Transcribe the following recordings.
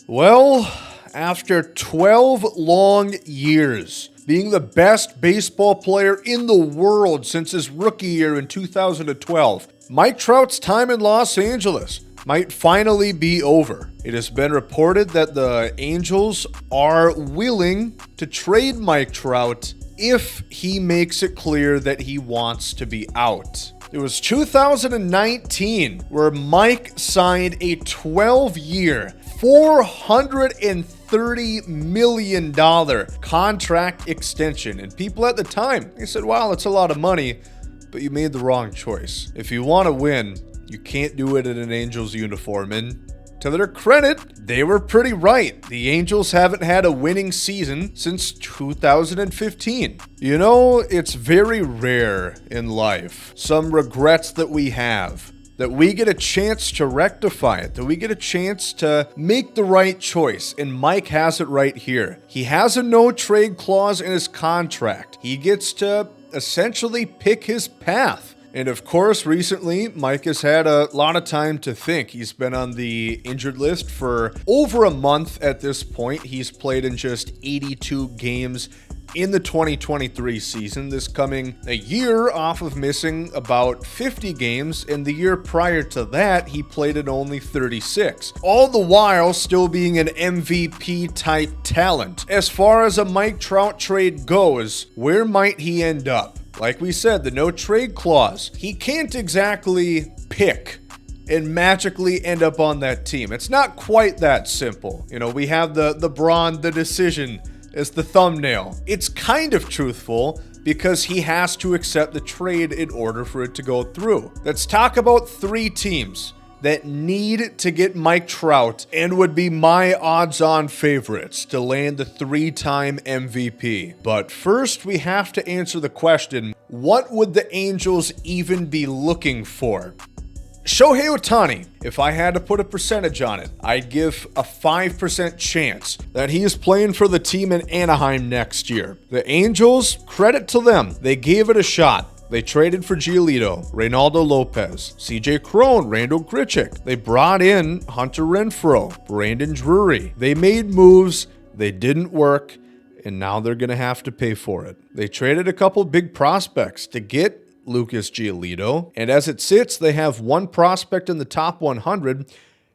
Well, after 12 long years, being the best baseball player in the world since his rookie year in 2012, Mike Trout's time in Los Angeles might finally be over. It has been reported that the Angels are willing to trade Mike Trout if he makes it clear that he wants to be out. It was 2019 where Mike signed a 12-year, $430 million contract extension. And people at the time, they said, wow, that's a lot of money, but you made the wrong choice. If you want to win, you can't do it in an Angels uniform. And to their credit, they were pretty right. The Angels haven't had a winning season since 2015. You know, it's very rare in life, some regrets that we have, that we get a chance to rectify it, that we get a chance to make the right choice. And Mike has it right here. He has a no-trade clause in his contract. He gets to essentially pick his path. And of course, recently, Mike has had a lot of time to think. He's been on the injured list for over a month at this point. He's played in just 82 games in the 2023 season, this coming a year off of missing about 50 games, and the year prior to that, he played in only 36. All the while still being an MVP-type talent. As far as a Mike Trout trade goes, where might he end up? Like we said, the no-trade clause. He can't exactly pick and magically end up on that team. It's not quite that simple. You know, we have the Braun, the decision as the thumbnail. It's kind of truthful because he has to accept the trade in order for it to go through. Let's talk about three teams that need to get Mike Trout and would be my odds-on favorites to land the three-time MVP. But first, we have to answer the question, what would the Angels even be looking for? Shohei Ohtani, if I had to put a percentage on it, I'd give a 5% chance that he is playing for the team in Anaheim next year. The Angels, credit to them, they gave it a shot. They traded for Giolito, Reynaldo Lopez, CJ Cron, Randall Grichuk. They brought in Hunter Renfroe, Brandon Drury. They made moves, they didn't work, and now they're going to have to pay for it. They traded a couple big prospects to get Lucas Giolito, and as it sits, they have one prospect in the top 100,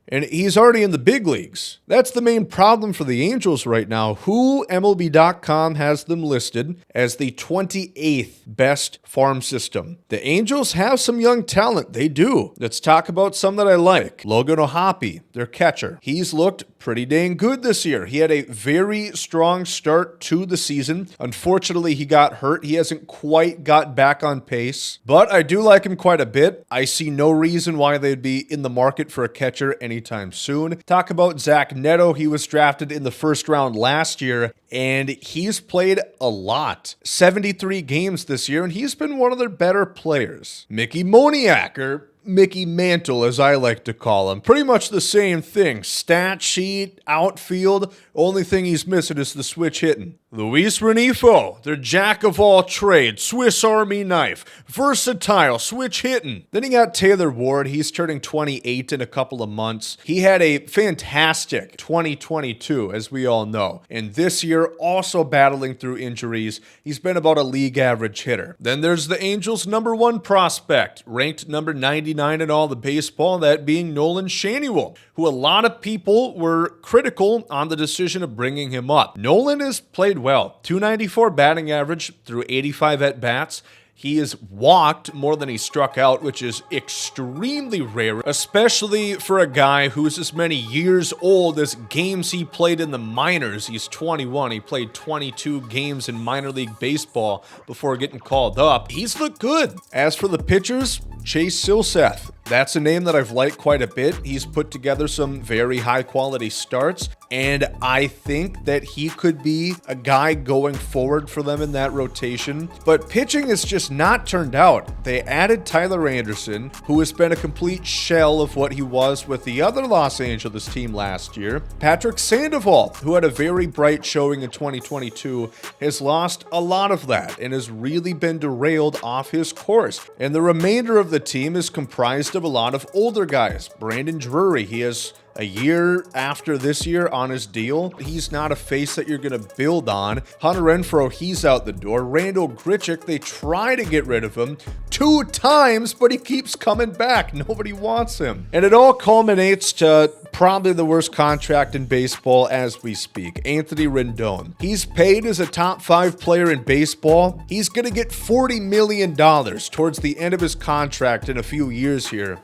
and he's already in the big leagues. That's the main problem for the Angels right now, who MLB.com has them listed as the 28th best farm system. The Angels have some young talent. They do. Let's talk about some that I like. Logan O'Hoppe, their catcher. He's looked pretty dang good this year. He had a very strong start to the season. Unfortunately, he got hurt. He hasn't quite got back on pace, but I do like him quite a bit. I see no reason why they'd be in the market for a catcher anytime soon. Talk about Zach Neto. He was drafted in the first round last year, and he's played a lot. 73 games this year, and he's been one of their better players. Mickey Moniak, or Mickey Mantle, as I like to call him. Pretty much the same thing. Stat sheet, outfield. Only thing he's missing is the switch hitting. Luis Renifo, their jack of all trades, Swiss Army knife, versatile, switch hitting. Then you got Taylor Ward. He's turning 28 in a couple of months. He had a fantastic 2022, as we all know. And this year, also battling through injuries. He's been about a league average hitter. Then there's the Angels' number one prospect, ranked number 99 in all the baseball, that being Nolan Schanuel, who a lot of people were critical on the decision of bringing him up. Nolan has played well. 294 batting average through 85 at-bats. He has walked more than he struck out, which is extremely rare, especially for a guy who's as many years old as games he played in the minors. He's 21. He played 22 games in minor league baseball before getting called up. He's looked good. As for the pitchers, Chase Silseth. That's a name that I've liked quite a bit. He's put together some very high-quality starts, and I think that he could be a guy going forward for them in that rotation. But pitching has just not turned out. They added Tyler Anderson, who has been a complete shell of what he was with the other Los Angeles team last year. Patrick Sandoval, who had a very bright showing in 2022, has lost a lot of that and has really been derailed off his course. And the remainder of the team is comprised of a lot of older guys. Brandon Drury, he has a year after this year on his deal. He's not a face that you're going to build on. Hunter Renfroe, he's out the door. Randall Grichuk, they try to get rid of him 2 times, but he keeps coming back. Nobody wants him. And it all culminates to probably the worst contract in baseball as we speak. Anthony Rendon. He's paid as a top 5 player in baseball. He's going to get $40 million towards the end of his contract in a few years here.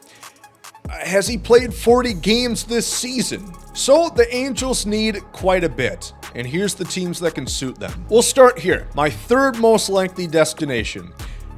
Has he played 40 games this season? So the Angels need quite a bit. And here's the teams that can suit them. We'll start here. My 3rd most likely destination,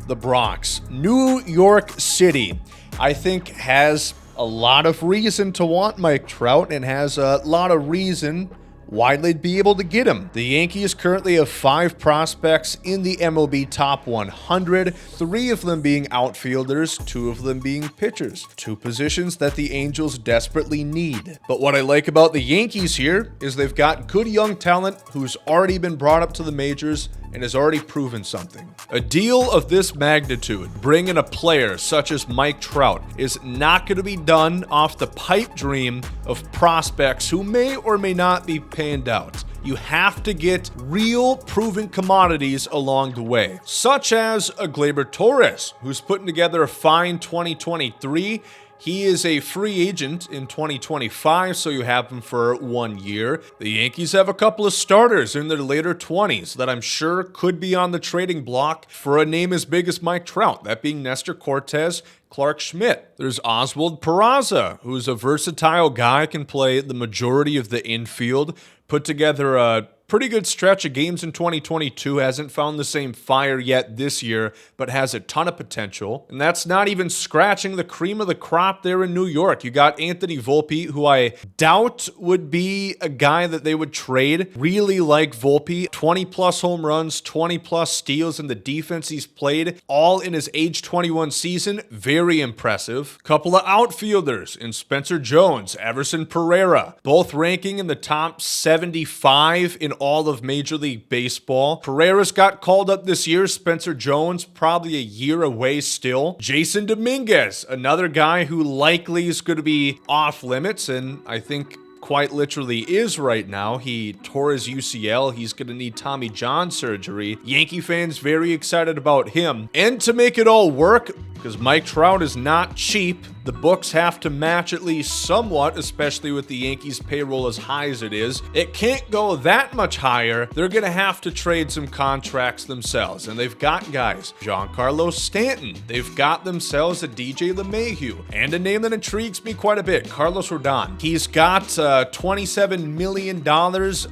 the Bronx. New York City, I think, has a lot of reason to want Mike Trout and has a lot of reason why they'd be able to get him. The Yankees currently have 5 prospects in the MLB top 100, 3 of them being outfielders, 2 of them being pitchers, 2 positions that the Angels desperately need. But what I like about the Yankees here is they've got good young talent who's already been brought up to the majors and has already proven something. A deal of this magnitude, bringing a player such as Mike Trout, is not going to be done off the pipe dream of prospects who may or may not be panned out. You have to get real proven commodities along the way, such as a Gleyber Torres, who's putting together a fine 2023. He is a free agent in 2025, so you have him for 1 year. The Yankees have a couple of starters in their later 20s that I'm sure could be on the trading block for a name as big as Mike Trout, that being Nestor Cortes, Clark Schmidt. There's Oswald Peraza, who's a versatile guy, can play the majority of the infield, put together a pretty good stretch of games in 2022, hasn't found the same fire yet this year, but has a ton of potential. And that's not even scratching the cream of the crop there in New York. You got Anthony Volpe, who I doubt would be a guy that they would trade. Really like Volpe. 20-plus home runs, 20-plus steals in the defense he's played, all in his age 21 season. Very impressive. Couple of outfielders in Spencer Jones, Everson Pereira, both ranking in the top 75 in all of Major League Baseball. Pereira's got called up this year. Spencer Jones, probably a year away still. Jason Dominguez, another guy who likely is going to be off limits, and I think quite literally is right now. He tore his UCL. He's going to need Tommy John surgery. Yankee fans very excited about him. And to make it all work, because Mike Trout is not cheap, the books have to match at least somewhat, especially with the Yankees' payroll as high as it is. It can't go that much higher. They're going to have to trade some contracts themselves, and they've got guys. Giancarlo Stanton. They've got themselves a DJ LeMahieu, and a name that intrigues me quite a bit, Carlos Rodon. He's got $27 million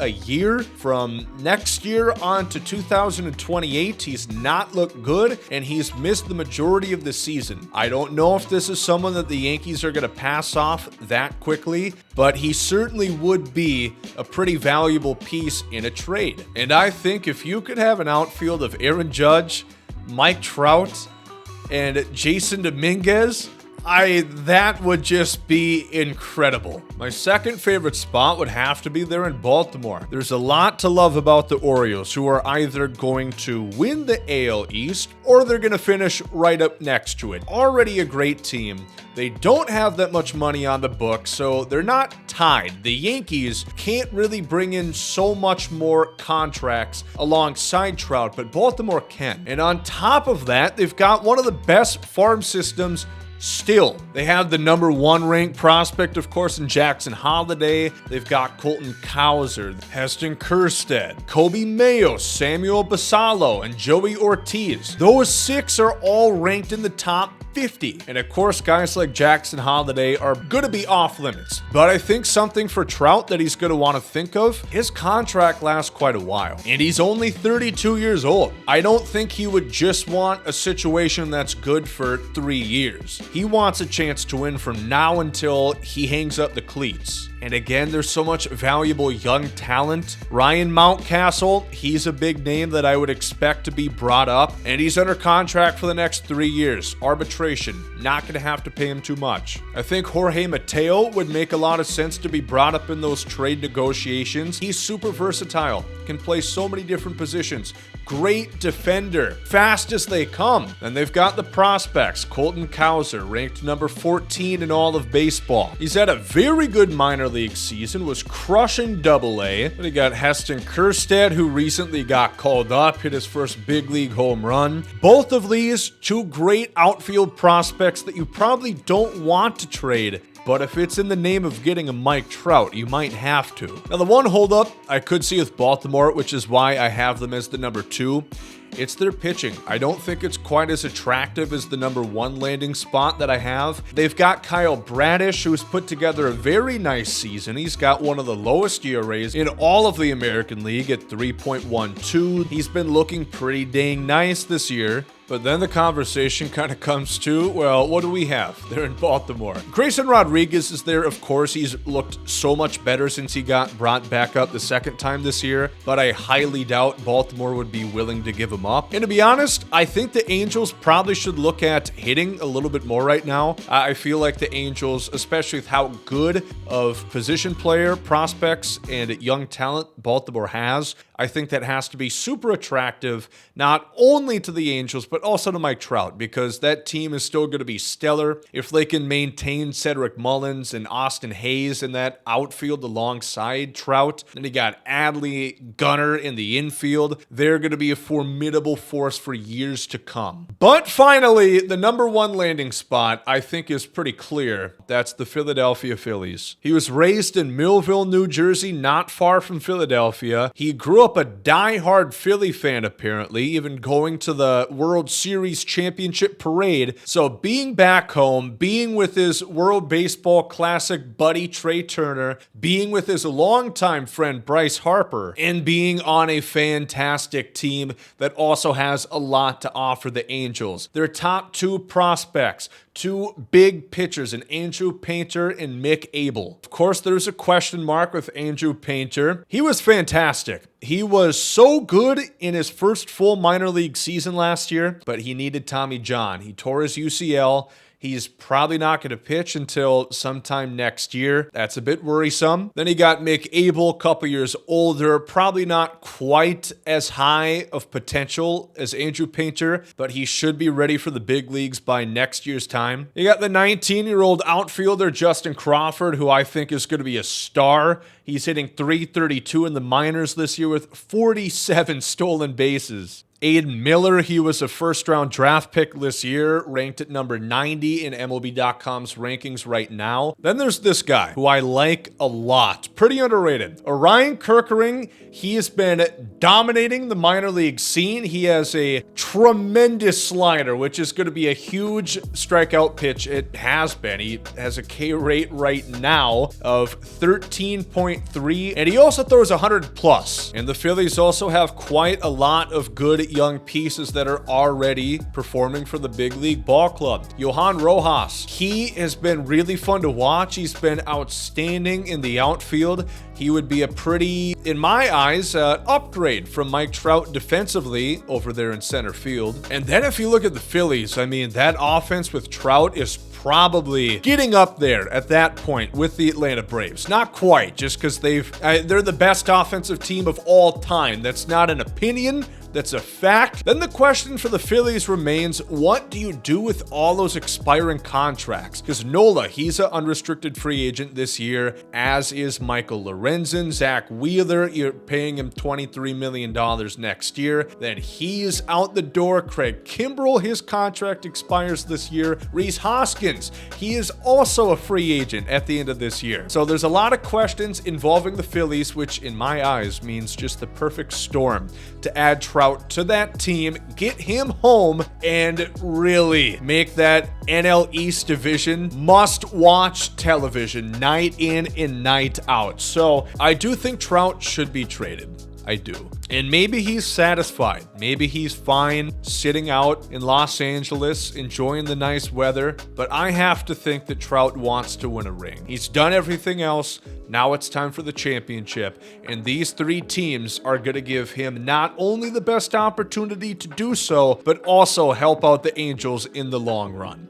a year from next year on to 2028. He's not looked good, and he's missed the majority of the season. I don't know if this is someone that the Yankees are going to pass off that quickly, but he certainly would be a pretty valuable piece in a trade. And I think if you could have an outfield of Aaron Judge, Mike Trout, and Jason Dominguez, that would just be incredible. My second favorite spot would have to be there in Baltimore. There's a lot to love about the Orioles, who are either going to win the AL East or they're going to finish right up next to it. Already a great team. They don't have that much money on the books, so they're not tied. The Yankees can't really bring in so much more contracts alongside Trout, but Baltimore can. And on top of that, they've got one of the best farm systems still. They have the number 1 ranked prospect, of course, in Jackson Holliday. They've got Colton Cowser, Heston Kjerstad, Kobe Mayo, Samuel Basallo, and Joey Ortiz. Those 6 are all ranked in the top 50. And of course, guys like Jackson Holliday are going to be off limits. But I think something for Trout that he's going to want to think of, his contract lasts quite a while. And he's only 32 years old. I don't think he would just want a situation that's good for 3 years. He wants a chance to win from now until he hangs up the cleats. And again, there's so much valuable young talent. Ryan Mountcastle, he's a big name that I would expect to be brought up. And he's under contract for the next 3 years. Arbitration, not going to have to pay him too much. I think Jorge Mateo would make a lot of sense to be brought up in those trade negotiations. He's super versatile, can play so many different positions. great defender, fast as they come. And they've got the prospects. Colton Cowser, ranked number 14 in all of baseball. He's had a very good minor league season, was crushing Double-A. Then you got Heston Kjerstad, who recently got called up, hit his first big league home run. Both of these, two great outfield prospects that you probably don't want to trade, but if it's in the name of getting a Mike Trout, you might have to. Now, the one holdup I could see with Baltimore, which is why I have them as the number 2, it's their pitching. I don't think it's quite as attractive as the number 1 landing spot that I have. They've got Kyle Bradish, who's put together a very nice season. He's got one of the lowest ERAs in all of the American League at 3.12. He's been looking pretty dang nice this year. But then the conversation kind of comes to, well, what do we have? They're in Baltimore. Grayson Rodriguez is there, of course. He's looked so much better since he got brought back up the second time this year, but I highly doubt Baltimore would be willing to give him up. And to be honest, I think the Angels probably should look at hitting a little bit more right now. I feel like the Angels, especially with how good of position player, prospects, and young talent Baltimore has, I think that has to be super attractive, not only to the Angels, but also to Mike Trout, because that team is still going to be stellar. If they can maintain Cedric Mullins and Austin Hayes in that outfield alongside Trout, then you got Adley, Gunnar in the infield. They're going to be a formidable force for years to come. But finally, the number 1 landing spot, I think, is pretty clear. That's the Philadelphia Phillies. He was raised in Millville, New Jersey, not far from Philadelphia. He grew up a die-hard Philly fan, apparently, even going to the World Series championship parade. So being back home, being with his World Baseball Classic buddy Trey Turner, being with his longtime friend Bryce Harper, and being on a fantastic team that also has a lot to offer the Angels. Their top 2 prospects, 2 big pitchers in Andrew Painter and Mick Abel. Of course, there's a question mark with Andrew Painter. He was fantastic. He was so good in his first full minor league season last year, but he needed Tommy John. He tore his UCL. He's probably not going to pitch until sometime next year. That's a bit worrisome. Then he got Mick Abel, a couple years older, probably not quite as high of potential as Andrew Painter, but he should be ready for the big leagues by next year's time. You got the 19-year-old outfielder Justin Crawford, who I think is going to be a star. He's hitting .332 in the minors this year with 47 stolen bases. Aiden Miller, he was a first-round draft pick this year, ranked at number 90 in MLB.com's rankings right now. Then there's this guy, who I like a lot. Pretty underrated. Orion Kerkering, he has been dominating the minor league scene. He has a tremendous slider, which is going to be a huge strikeout pitch. It has been. He has a K rate right now of 13.3, and he also throws 100+. And the Phillies also have quite a lot of good young pieces that are already performing for the big league ball club. Johan Rojas, he has been really fun to watch. He's been outstanding in the outfield. He would be a pretty, in my eyes, upgrade from Mike Trout defensively over there in center field. And then if you look at the Phillies, I mean, that offense with Trout is probably getting up there at that point with the Atlanta Braves. Not quite, just because they're the best offensive team of all time. That's not an opinion. That's a fact. Then the question for the Phillies remains, what do you do with all those expiring contracts? Because Nola, he's an unrestricted free agent this year, as is Michael Lorenzen. Zach Wheeler, you're paying him $23 million next year. Then he's out the door. Craig Kimbrell, his contract expires this year. Rhys Hoskins, he is also a free agent at the end of this year. So there's a lot of questions involving the Phillies, which in my eyes means just the perfect storm to add Trout to that team, get him home, and really make that NL East division must-watch television night in and night out. So I do think Trout should be traded. I do. And maybe he's satisfied. Maybe he's fine sitting out in Los Angeles, enjoying the nice weather. But I have to think that Trout wants to win a ring. He's done everything else. Now it's time for the championship. And these 3 teams are going to give him not only the best opportunity to do so, but also help out the Angels in the long run.